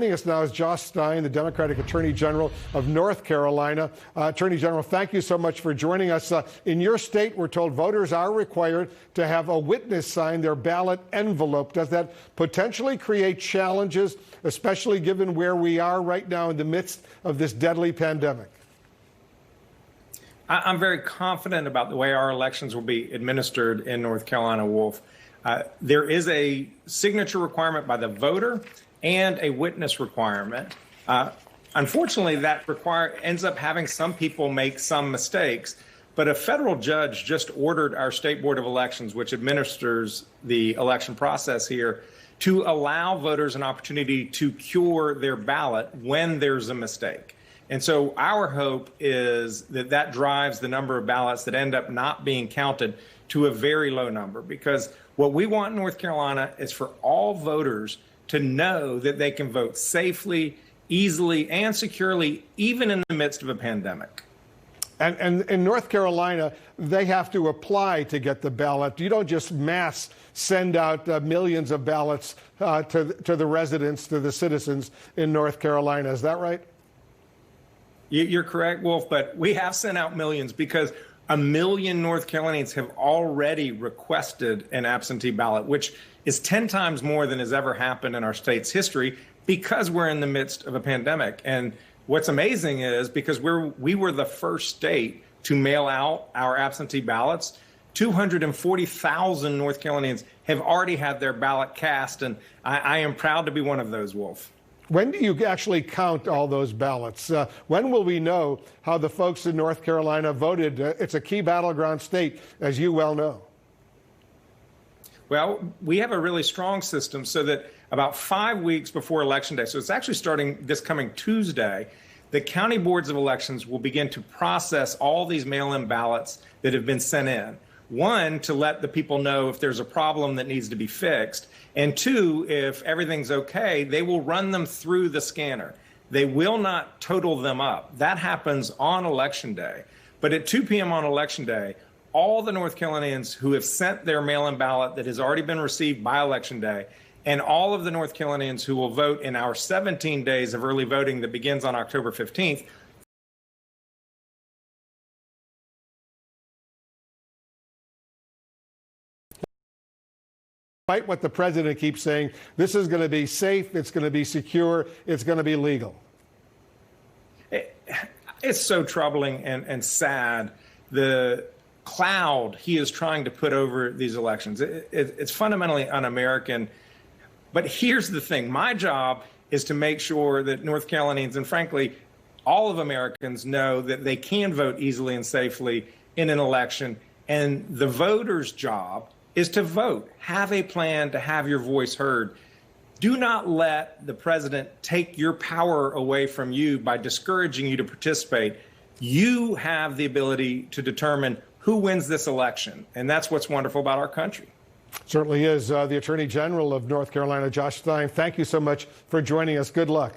Joining us now is Josh Stein, the Democratic Attorney General of North Carolina. Attorney General, thank you so much for joining us. In your state, we're told voters are required to have a witness sign their ballot envelope. Does that potentially create challenges, especially given where we are right now in the midst of this deadly pandemic? I'm very confident about the way our elections will be administered in North Carolina, Wolf. There is a signature requirement by the voter and a witness requirement. Unfortunately, that ends up having some people make some mistakes, but a federal judge just ordered our State Board of Elections, which administers the election process here, to allow voters an opportunity to cure their ballot when there's a mistake. And so our hope is that that drives the number of ballots that end up not being counted to a very low number, because what we want in North Carolina is for all voters to know that they can vote safely, easily, and securely, even in the midst of a pandemic. And in North Carolina, they have to apply to get the ballot. You don't just mass send out millions of ballots to the residents, to the citizens in North Carolina. Is that right? You're correct, Wolf, but we have sent out millions because 1 million North Carolinians have already requested an absentee ballot, which is 10 times more than has ever happened in our state's history because we're in the midst of a pandemic. And what's amazing is because we were the first state to mail out our absentee ballots, 240,000 North Carolinians have already had their ballot cast, and I am proud to be one of those, Wolf. When do you actually count all those ballots? When will we know how the folks in North Carolina voted? It's a key battleground state, as you well know. Well, we have a really strong system so that about 5 weeks before Election Day, so it's actually starting this coming Tuesday, the county boards of elections will begin to process all these mail-in ballots that have been sent in. One, to let the people know if there's a problem that needs to be fixed. And two, if everything's okay, they will run them through the scanner. They will not total them up. That happens on Election Day. But at 2 p.m. on Election Day, all the North Carolinians who have sent their mail-in ballot that has already been received by Election Day, and all of the North Carolinians who will vote in our 17 days of early voting that begins on October 15th, despite what the president keeps saying, this is going to be safe, it's going to be secure, it's going to be legal. It's so troubling and sad, the cloud he is trying to put over these elections. It's fundamentally un-American. But here's the thing. My job is to make sure that North Carolinians, and frankly, all of Americans, know that they can vote easily and safely in an election. And the voter's job is to vote. Have a plan to have your voice heard. Do not let the president take your power away from you by discouraging you to participate. You have the ability to determine who wins this election. And that's what's wonderful about our country. Certainly is. The Attorney General of North Carolina, Josh Stein, thank you so much for joining us. Good luck.